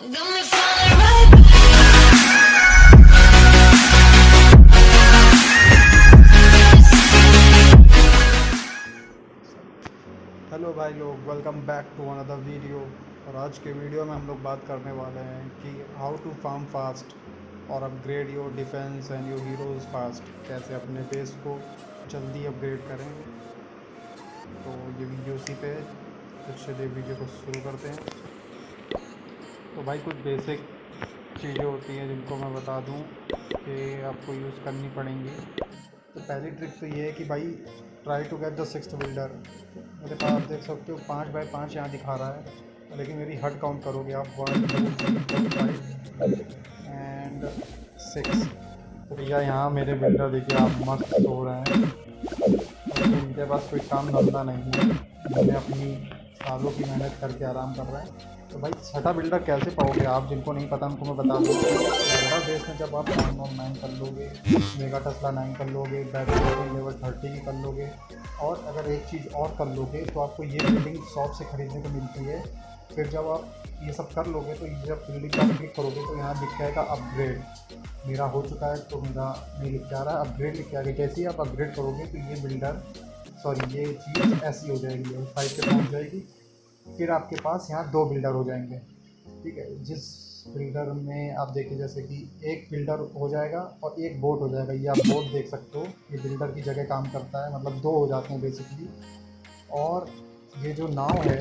Hello भाई लोग, welcome back to another video. और आज के वीडियो में हम लोग बात करने वाले हैं कि हाउ टू फार्म फास्ट और upgrade your defence and your heroes fast. कैसे अपने बेस को जल्दी अपग्रेड करें। तो ये वीडियो उसी पे है, तो चलिए वीडियो को शुरू करते हैं। तो भाई कुछ बेसिक चीज़ें होती हैं जिनको मैं बता दूं कि आपको यूज़ करनी पड़ेंगी। तो पहली ट्रिक तो ये है कि भाई try to get the sixth builder. मेरे पास आप देख सकते हो 5x5 यहाँ दिखा रहा है, लेकिन मेरी हट काउंट करोगे आप 1 2 3 4 5 एंड 6। तो भैया यहाँ मेरे बिल्डर देखिए आप मस्त सो रहे हैं, और इनके पास कोई काम धंधा नहीं है। मैंने अपनी सालों की मेहनत करके आराम कर रहे हैं। तो भाई छठा बिल्डर कैसे पाओगे आप, जिनको नहीं पता उनको मैं बता दूँ। बिल्डर बेस में जब आप टाउन 9 कर लोगे, मेगा टेस्ला 9 कर लोगे, बैटरी लेवल 30 की कर लोगे, और अगर एक चीज़ और कर लोगे तो आपको ये बिल्डिंग शॉप से ख़रीदने को मिलती है। फिर जब आप ये सब कर लोगे तो जब बिल्डिंग का क्लिक करोगे तो यहाँ लिख जाएगा अपग्रेड। मेरा हो चुका है तो मेरा नहीं लिख के आ रहा है, अपग्रेड लिख के आ गया। जैसे ही आप अपग्रेड करोगे तो ये बिल्डर ये चीज़ ऐसी हो जाएगी, लेवल 5 पे पहुँच जाएगी। फिर आपके पास यहाँ 2 बिल्डर हो जाएंगे, ठीक है। जिस बिल्डर में आप देखिए जैसे कि एक बिल्डर हो जाएगा और एक बोट हो जाएगा। ये आप बोट देख सकते हो, ये बिल्डर की जगह काम करता है, मतलब 2 हो जाते हैं बेसिकली। और ये जो नाव है,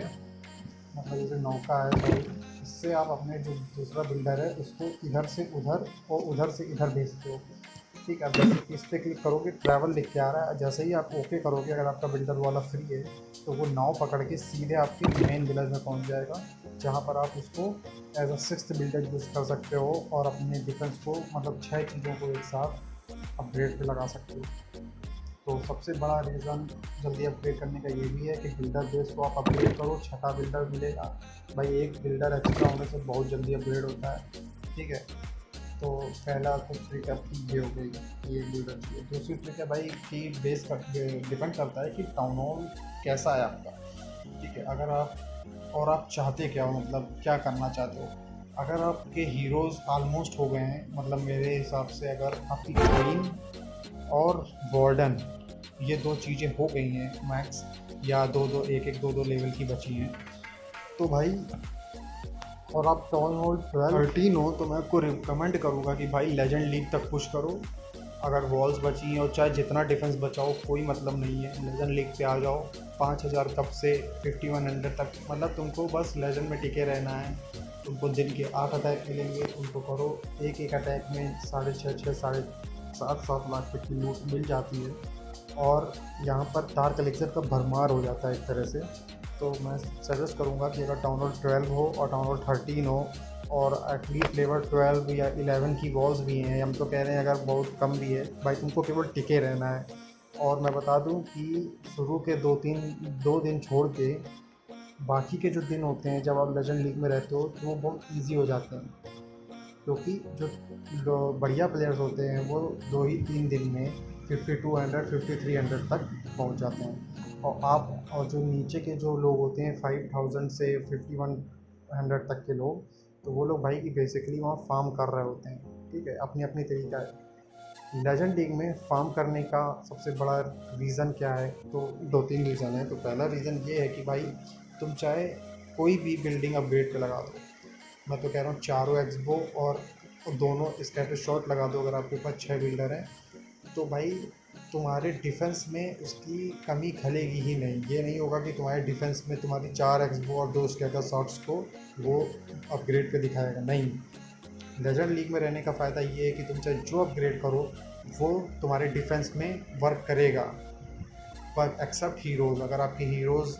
मतलब ये जो नौका है सॉरी, इससे आप अपने जो दूसरा बिल्डर है उसको इधर से उधर और उधर से इधर भेजते हो, ठीक है। जैसे इस पर क्लिक करोगे ट्रैवल लिख के आ रहा है, जैसे ही आप ओके करोगे, अगर आपका बिल्डर वाला फ्री है तो वो नाव पकड़ के सीधे आपके मेन विलेज में पहुंच जाएगा, जहां पर आप उसको as a sixth builder use कर सकते हो और अपने डिफेंस को, मतलब 6 चीज़ों को एक साथ अपग्रेड पे लगा सकते हो। तो सबसे बड़ा रीज़न जल्दी अपग्रेड करने का ये भी है कि बिल्डर बेस को आप अपग्रेड करो, छठा बिल्डर मिलेगा। भाई एक बिल्डर एक्स्ट्रा होने से बहुत जल्दी अपग्रेड होता है, ठीक है। तो पहला तो ट्रिक आपकी ये हो गई कि एक बिल्डर चाहिए। दूसरी ट्रिक है भाई कि बेस कर डिपेंड करता है कि टाउन हॉल कैसा है आपका, ठीक है। अगर आप और आप चाहते क्या हो, मतलब क्या करना चाहते हो। अगर आपके हीरोज़ ऑलमोस्ट हो गए हैं, मतलब मेरे हिसाब से अगर आपकी क्वीन और वार्डन ये 2 चीज़ें हो गई हैं मैक्स, या 2-2 1-1 2-2 लेवल की बची हैं, तो भाई और आप टाउन हॉल 13 हो तो मैं आपको रिकमेंड करूँगा कि भाई लेजेंड लीग तक पुश करो। अगर वॉल्स बची हैं और चाहे जितना डिफेंस बचाओ कोई मतलब नहीं है, लेजेंड लीग पे आ जाओ। 5000 कप से 5100 तक, मतलब तुमको बस लेजेंड में टिके रहना है। तुमको दिन के 8 अटैक मिलेंगे, उनको करो। एक एक अटैक में 6.5 साढ़े 7 लाख तक की लूट मिल जाती है, और यहाँ पर डार्क एलिक्सर का भरमार हो जाता है एक तरह से। तो मैं सजेस्ट करूँगा कि अगर टाउन हॉल 12 हो और टाउन हॉल 13 हो और एटलीस्ट लेवल 12 या 11 की वॉल्स भी हैं, हम तो कह रहे हैं अगर बहुत कम भी है, भाई तुमको केवल टिके रहना है। और मैं बता दूं कि शुरू के 2 दिन छोड़ के बाकी के जो दिन होते हैं जब आप लेजेंड लीग में रहते हो तो वो बहुत ईजी हो जाते हैं, क्योंकि जो बढ़िया प्लेयर्स होते हैं वो 2 ही 3 दिन में 5200 5300 तक पहुंच जाते हैं। और जो नीचे के जो लोग होते हैं 5000 से 5100 तक के लोग, तो वो लोग भाई की बेसिकली वहाँ फार्म कर रहे होते हैं, ठीक है। अपनी अपनी तरीका है। लेजेंड लीग में फार्म करने का सबसे बड़ा रीज़न क्या है, तो 2-3 रीज़न है। तो पहला रीज़न ये है कि भाई तुम चाहे कोई भी बिल्डिंग अपग्रेड पे लगा दो, मैं तो कह रहा हूँ चारों एक्सबो और दोनों स्कैटर शॉट लगा दो। अगर आपके पास 6 बिल्डर हैं तो भाई तुम्हारे डिफेंस में उसकी कमी खलेगी ही नहीं। ये नहीं होगा कि तुम्हारे डिफेंस में तुम्हारी 4 एक्सबो और 2 स्कैटर शॉट्स को वो अपग्रेड पे दिखाएगा, नहीं। लेजेंड लीग में रहने का फ़ायदा ये है कि तुम चाहे जो अपग्रेड करो वो तुम्हारे डिफेंस में वर्क करेगा, पर एक्सेप्ट हीरोज़। अगर आपके हीरोज़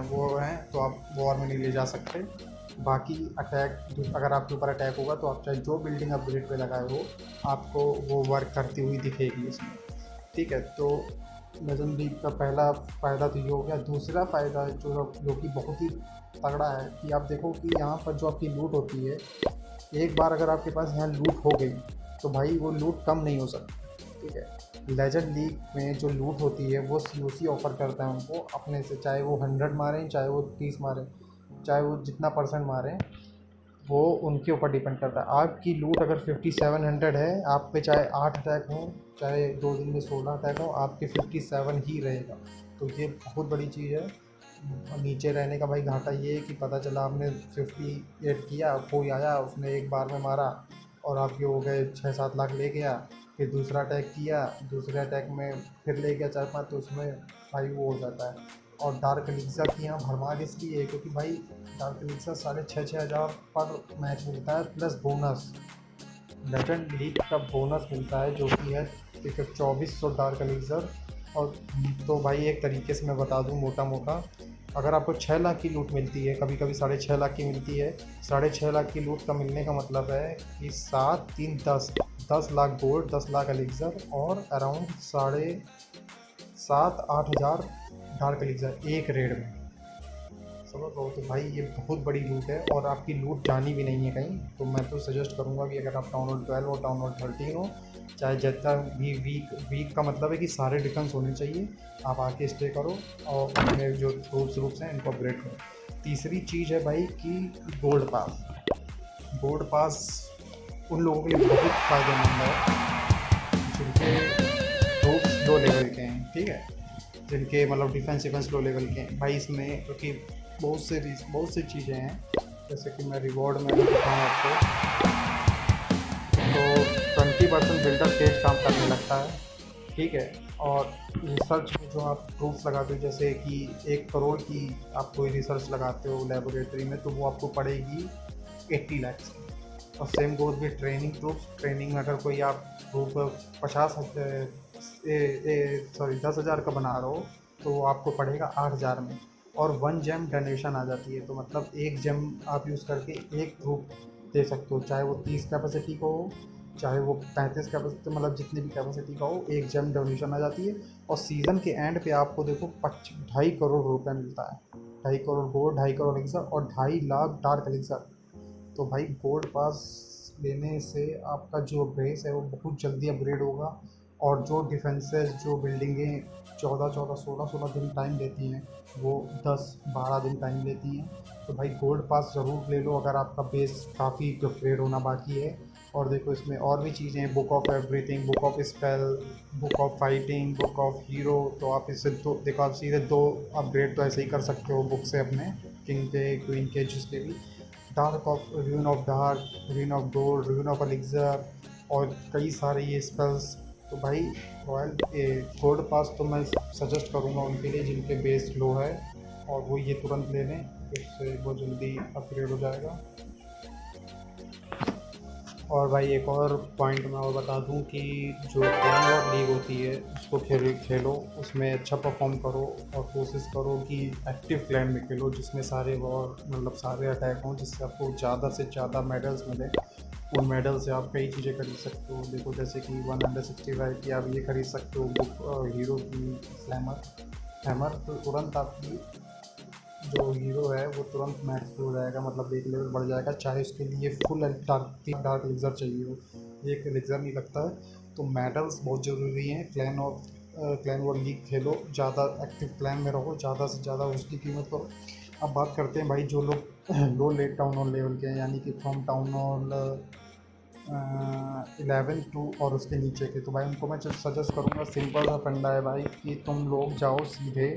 वो हैं तो आप वॉर में नहीं ले जा सकते। बाकी अटैक, अगर आपके ऊपर अटैक होगा तो आप चाहे जो बिल्डिंग अपग्रेड पे लगाए हो, आपको वो वर्क करती हुई दिखेगी उसमें, ठीक है। तो लेजेंड लीग का पहला फ़ायदा तो ये हो गया। दूसरा फ़ायदा जो कि बहुत ही तगड़ा है कि आप देखो कि यहाँ पर जो आपकी लूट होती है, एक बार अगर आपके पास यहाँ लूट हो गई तो भाई वो लूट कम नहीं हो सकती, ठीक है। लेजेंड लीग में जो लूट होती है वो COC ऑफ़र करता है उनको अपने से, चाहे वो 100 मारें, चाहे वो 30 मारें, चाहे वो जितना % मारें, वो उनके ऊपर डिपेंड करता है। आपकी लूट अगर 5700 है, आप पे चाहे 8 अटैक हो, चाहे 2 दिन में 16 अटैक हो, आपके 57 ही रहेगा। तो ये बहुत बड़ी चीज़ है। और नीचे रहने का भाई घाटा ये है कि पता चला आपने 58 किया, कोई आया उसने एक बार में मारा और आपके हो गए 6-7 लाख ले गया। फिर दूसरा अटैक किया, दूसरे अटैक में फिर ले गया 4-5, तो उसमें भाई वो हो जाता है। और डार्क एलिक्सर की यहाँ भरमार इसलिए है क्योंकि भाई डार्क एलिक्सर 6,500 पर मैच मिलता है, प्लस बोनस लेजेंड लीग का बोनस मिलता है जो कि है 2400 डार्क एलिक्सर। और तो भाई एक तरीके से मैं बता दूं मोटा मोटा, अगर आपको 6 लाख की लूट मिलती है, कभी कभी 6.5 लाख की मिलती है, 6.5 लाख की लूट का मिलने का मतलब है कि 7 3 10 लाख गोल्ड, 10 लाख एलिक्सर और अराउंड 7,500-8 हज़ार डार्क एलिक्सर एक रेड में। समझ लो। तो भाई ये बहुत बड़ी लूट है और आपकी लूट जानी भी नहीं है कहीं। तो मैं तो सजेस्ट करूँगा कि अगर आप टाउन हॉल 12 हो, टाउन हॉल 13 हो, चाहे जितना भी वीक का मतलब है कि सारे डिफेंस होने चाहिए, आप आके स्टे करो और अपने जो ट्रूप्स हैं इनको अपग्रेड करो। तीसरी चीज़ है भाई कि गोल्ड पास। गोल्ड पास उन लोगों के लिए बहुत फ़ायदेमंद है जिनके ट्रूप्स लो लेवल के हैं, ठीक है, जिनके मतलब डिफेंस लो लेवल के हैं भाई। इसमें क्योंकि बहुत से चीज़ें हैं, जैसे कि मैं रिवॉर्ड में अगर बताऊँ आपको तो 20% बिल्डर तेज काम करने लगता है, ठीक है। और रिसर्च में जो आप प्रूफ्स लगाते हो, जैसे कि 1 करोड़ की आप कोई रिसर्च लगाते हो लेबोरेटरी में, तो वो आपको पड़ेगी 80 लाख। और सेम गोज भी ट्रेनिंग प्रूफ्स। ट्रेनिंग में अगर कोई आप प्रूफ 10,000 का बना रहे हो तो वो आपको पड़ेगा 8,000 में। और 1 जेम डोनेशन आ जाती है, तो मतलब 1 जेम आप यूज़ करके एक प्रूफ दे सकते हो, चाहे वो 30 कैपेसिटी का हो, चाहे वो 35 कैपेसिटी, मतलब जितनी भी कैपेसिटी का हो, 1 जेम डोनेशन आ जाती है। और सीज़न के एंड पे आपको देखो 2.5 करोड़ रुपए मिलता है, 2.5 करोड़ गोल्ड, 2.5 करोड़ एलिक्सर और 2.5 लाख डार्क एलिक्सर। तो भाई गोल्ड पास लेने से आपका जो बेस है वो बहुत जल्दी अपग्रेड होगा। और जो डिफेंसेस, जो बिल्डिंगें 14-14 16-16 दिन टाइम लेती हैं, वो 10-12 दिन टाइम लेती हैं। तो भाई गोल्ड पास ज़रूर ले लो अगर आपका बेस काफ़ी अपग्रेड होना बाकी है। और देखो इसमें और भी चीज़ें हैं, book of everything, book of spell, book of fighting, book of hero. तो आप इससे देखो आप सीधे 2 अपग्रेड तो ऐसे ही कर सकते हो बुक से अपने, किंग के, क्वीन के, जिसके भी। Dark of rune of dark, rune of gold, rune of elixir और कई सारे ये स्पेल्स। तो भाई रॉयल गोल्ड पास तो मैं सजेस्ट करूँगा उनके लिए जिनके बेस लो है, और वो ये तुरंत ले लें, इससे बहुत जल्दी अपग्रेड हो जाएगा। और भाई एक और पॉइंट मैं और बता दूं कि जो क्लैन वॉर लीग होती है उसको खेलो, उसमें अच्छा परफॉर्म करो और कोशिश करो कि एक्टिव क्लैन में खेलो, जिसमें सारे वॉर मतलब सारे अटैक हों, जिससे आपको ज़्यादा से ज़्यादा मेडल्स मिले। उन मेडल से आप कई चीज़ें खरीद सकते हो। देखो जैसे कि 165 की आप ये खरीद सकते हो बुक, हीरो की हैमर, तो तुरंत आपकी जो हीरो है वो तुरंत मैक्स हो जाएगा, मतलब एक लेवल बढ़ जाएगा, चाहे उसके लिए फुल डार्क एलिक्सर चाहिए हो, एक एलिक्सर नहीं लगता है। तो मेडल्स बहुत ज़रूरी हैं। क्लैन वॉर लीग खेलो, ज़्यादा एक्टिव क्लैन में रहो, ज़्यादा से ज़्यादा उसकी कीमत करो। अब बात करते हैं भाई जो लोग लो लेट टाउन हॉल लेवल के हैं, यानी कि फ्रॉम टाउन हॉल 11 टू और उसके नीचे के। तो भाई उनको मैं सजेस्ट करूँगा, सिंपल सा फंडा है भाई कि तुम लोग जाओ सीधे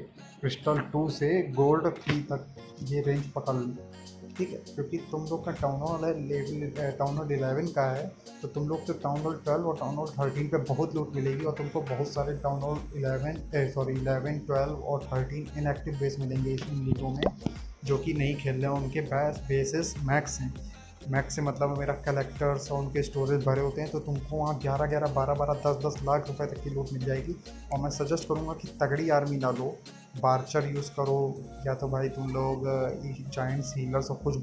क्रिस्टल 2 से गोल्ड 3 तक ये रेंज पकड़ लो, ठीक है। क्योंकि तुम लोग का टाउन हॉल है लेवल, टाउन हॉल 11 का है, तो तुम लोग को टाउन हॉल 12 और टाउन हॉल 13 पे बहुत लूट मिलेगी। और तुमको बहुत सारे टाउन हॉल 11, 12 और 13 इनएक्टिव बेस मिलेंगे इन लीगों में, जो कि नहीं खेल रहे हैं। उनके बेसिस मैक्स हैं। मैक्स से मतलब मेरा कलेक्टर्स और उनके स्टोरेज भरे होते हैं, तो तुमको वहाँ 11-11, 12-12, 10-10 लाख रुपए तक की लूट मिल जाएगी। और मैं सजेस्ट करूँगा कि तगड़ी आर्मी ना लो, बार्चर यूज़ करो, या तो भाई तुम लोग जाइंट्स, हीलर्स और कुछ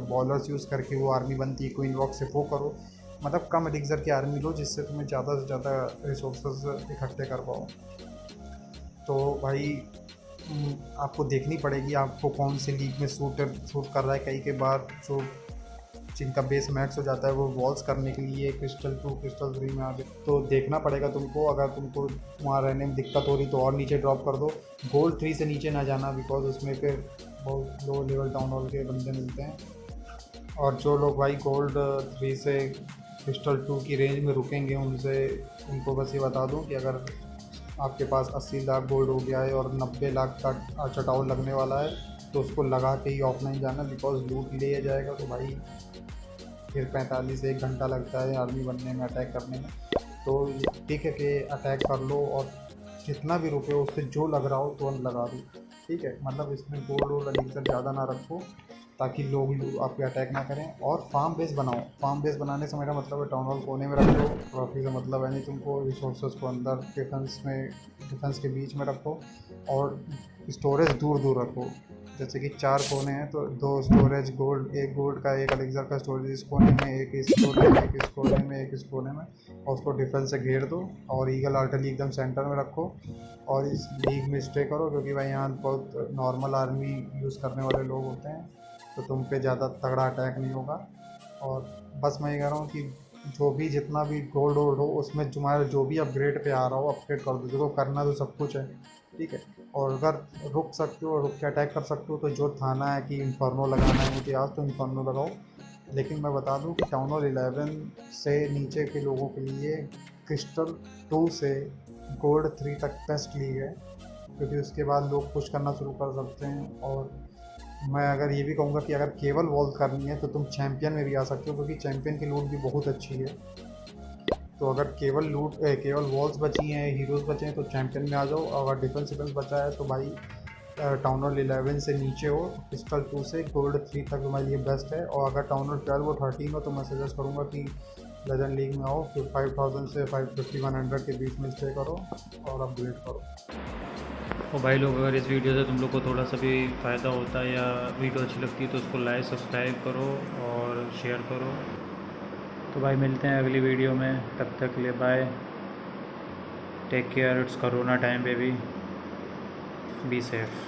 बॉलर्स यूज़ करके वो आर्मी बनती है क्वीन वॉक से, वो करो। मतलब कम एलिक्सर की आर्मी लो जिससे तुम्हें ज़्यादा से ज़्यादा रिसोर्सेज इकट्ठे कर पाओ। तो भाई आपको देखनी पड़ेगी आपको कौन सी लीग में सूट कर रहा है। कई के बार जो जिनका बेस मैक्स हो जाता है वो वॉल्स करने के लिए क्रिस्टल 2, क्रिस्टल 3 में आ गए, तो देखना पड़ेगा तुमको। अगर तुमको वहाँ रहने में दिक्कत हो रही तो और नीचे ड्रॉप कर दो। गोल्ड 3 से नीचे ना जाना, बिकॉज उसमें फिर बहुत लो लेवल टाउन हॉल के बंदे मिलते हैं। और जो लोग भाई गोल्ड 3 से क्रिस्टल 2 की रेंज में रुकेंगे उनको बस ये बता दूं कि अगर आपके पास 80 लाख गोल्ड हो गया है और 90 लाख का चटाव लगने वाला है तो उसको लगा के ही ऑफलाइन जाना, बिकॉज लूट लिया जाएगा तो भाई फिर 45 से 1 घंटा लगता है आर्मी बनने में, अटैक करने में। तो ठीक है कि अटैक कर लो और जितना भी रुपये उससे जो लग रहा हो तुरंत लगा दो, ठीक है। मतलब इसमें गोल्ड और एलिक्सर ज़्यादा ना रखो ताकि लोग आपके अटैक ना करें। और फार्म बेस बनाओ। फार्म बेस बनाने से मेरा मतलब है टाउन हॉल कोने में रख लो, ट्रॉफी से मतलब है नहीं तुमको, रिसोर्सेज को अंदर डिफेंस के बीच में रखो और स्टोरेज दूर दूर रखो। जैसे कि 4 कोने हैं तो 2 स्टोरेज गोल्ड, एक गोल्ड का एक एलिक्सर का स्टोरेज इस कोने में, एक इस कोने में, एक इस कोने में, एक इस कोने में, और उसको डिफेंस से घेर दो और ईगल आर्टिलरी एकदम सेंटर में रखो और इस लीग में स्टे करो, क्योंकि भाई यहाँ बहुत नॉर्मल आर्मी यूज़ करने वाले लोग होते हैं तो तुम पे ज़्यादा तगड़ा अटैक नहीं होगा। और बस मैं ये कह रहा हूँ कि जो भी जितना भी गोल्ड वोल्ड हो उसमें तुम्हारा जो भी अपग्रेड पे आ रहा हो अपग्रेड कर दो, देखो करना तो सब कुछ है, ठीक है। और अगर रुक सकते हो, रुक के अटैक कर सकते हो तो जो थाना है कि इन्फर्नो लगाना है मुझे आज, तो इन्फर्नो लगाओ। लेकिन मैं बता दूं कि टाउन हॉल 11 से नीचे के लोगों के लिए क्रिस्टल 2 से गोल्ड 3 तक बेस्ट लीग है, क्योंकि उसके बाद लोग पुश करना शुरू कर सकते हैं। और मैं अगर ये भी कहूँगा कि अगर केवल वॉल्स करनी है तो तुम चैम्पियन में भी आ सकते हो, क्योंकि चैम्पियन की लूट भी बहुत अच्छी है। तो अगर केवल वॉल्स बची हैं, हीरोज़ बचे हैं तो चैम्पियन में आ जाओ। अगर डिफेंस बचा है तो भाई टाउन हॉल 11 से नीचे हो, क्रिस्टल 2 से गोल्ड 3 तक तुम्हारे लिए बेस्ट है। और अगर टाउन हॉल 12 और 13 हो तो मैं सजेस्ट करूँगा कि लेजेंड लीग में आओ, फिर 5000 से 550 100 के बीच में स्टे करो और अपग्रेड करो। और भाई लोग, अगर इस वीडियो से तुम लोग को थोड़ा सा भी फ़ायदा होता है या वीडियो अच्छी लगती है तो उसको लाइक सब्सक्राइब करो और शेयर करो। तो भाई मिलते हैं अगली वीडियो में, तब तक के लिए bye, take care, it's corona time baby, be safe.